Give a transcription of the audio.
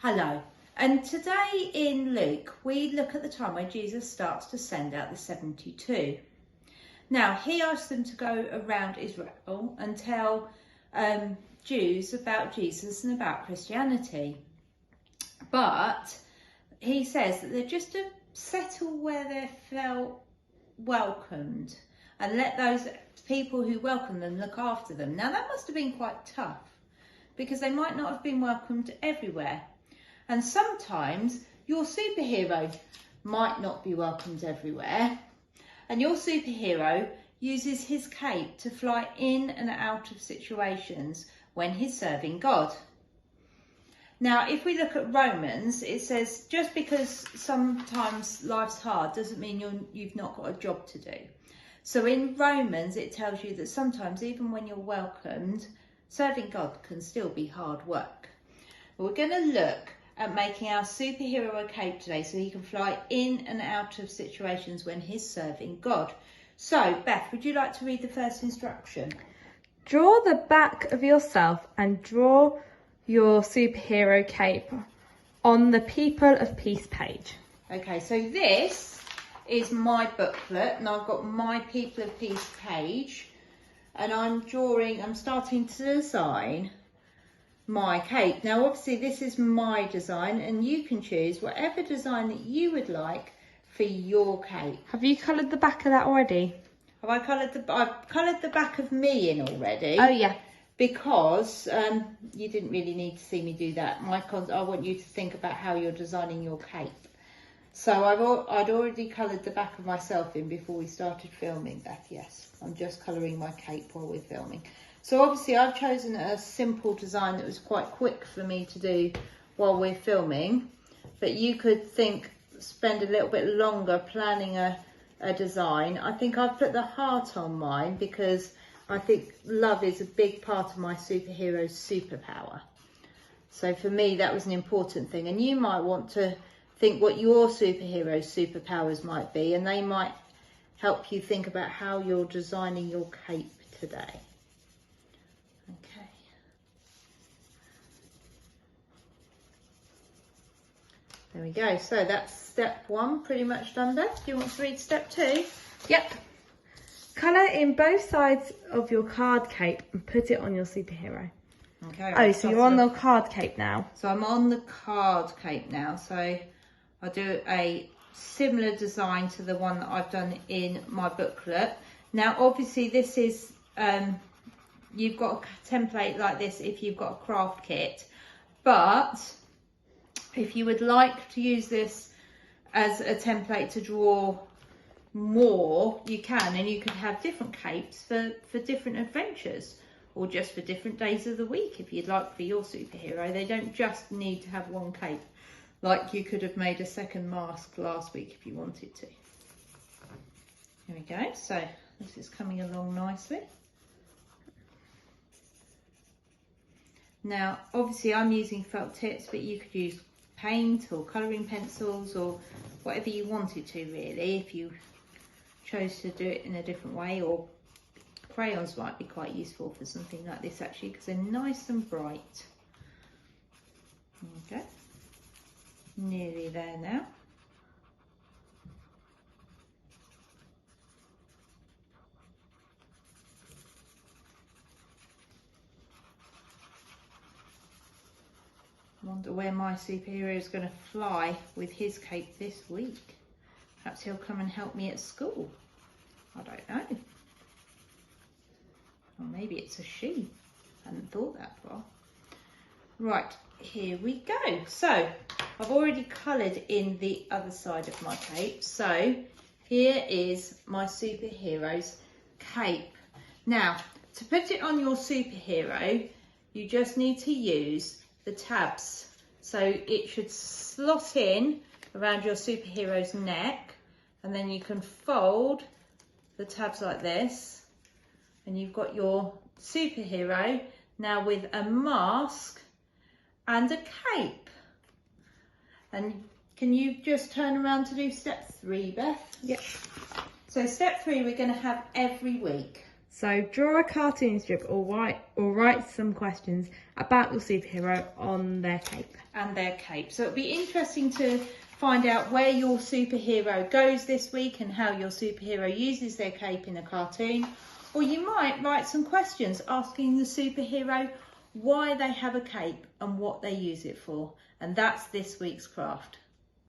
Hello, and today in Luke we look at the time when Jesus starts to send out the 72. Now he asks them to go around Israel and tell Jews about Jesus and about Christianity, but he says that they're just to settle where they felt welcomed and let those people who welcome them look after them. Now that must have been quite tough because they might not have been welcomed everywhere. And sometimes your superhero might not be welcomed everywhere. And your superhero uses his cape to fly in and out of situations when he's serving God. Now, if we look at Romans, it says just because sometimes life's hard doesn't mean you've not got a job to do. So in Romans, it tells you that sometimes even when you're welcomed, serving God can still be hard work. We're going to look at making our superhero a cape today so he can fly in and out of situations when he's serving God. So, Beth, would you like to read the first instruction? Draw the back of yourself and draw your superhero cape on the People of Peace page. Okay, so this is my booklet and I've got my People of Peace page and I'm starting to design my cape. Now obviously this is my design and you can choose whatever design that you would like for your cape. Have you coloured the back of that already? I've coloured the back of me in already. Oh yeah. Because you didn't really need to see me do that. I want you to think about how you're designing your cape. So I'd already coloured the back of myself in before we started filming, Beth. Yes, I'm just colouring my cape while we're filming. So obviously I've chosen a simple design that was quite quick for me to do while we're filming. But you could spend a little bit longer planning a design. I think I've put the heart on mine because I think love is a big part of my superhero's superpower. So for me, that was an important thing. And you might want to think what your superhero's superpowers might be, and they might help you think about how you're designing your cape today. Okay. There we go. So that's step one pretty much done, Beth. Do you want to read step two? Yep. Colour in both sides of your card cape and put it on your superhero. Okay. Oh, so you're on the card cape now. So I'm on the card cape now. So I'll do a similar design to the one that I've done in my booklet. Now, obviously, this is, you've got a template like this if you've got a craft kit. But if you would like to use this as a template to draw more, you can, and you could have different capes for different adventures or just for different days of the week if you'd like for your superhero. They don't just need to have one cape, like you could have made a second mask last week if you wanted to. There we go. So this is coming along nicely. Now obviously I'm using felt tips, but you could use paint or colouring pencils or whatever you wanted to really, if you chose to do it in a different way. Or crayons might be quite useful for something like this actually, because they're nice and bright. Okay, nearly there now. I wonder where my superhero is going to fly with his cape this week. Perhaps he'll come and help me at school. I don't know. Or maybe it's a she. I hadn't thought that far. Right, here we go. So I've already coloured in the other side of my cape. So here is my superhero's cape. Now, to put it on your superhero, you just need to use the tabs. So it should slot in around your superhero's neck, and then you can fold the tabs like this, and you've got your superhero now with a mask and a cape. And can you just turn around to do step 3, Beth? Yep. So step 3 we're going to have every week. So draw a cartoon strip or write some questions about your superhero on their cape. And their cape. So it'll be interesting to find out where your superhero goes this week and how your superhero uses their cape in a cartoon. Or you might write some questions asking the superhero why they have a cape and what they use it for. And that's this week's craft.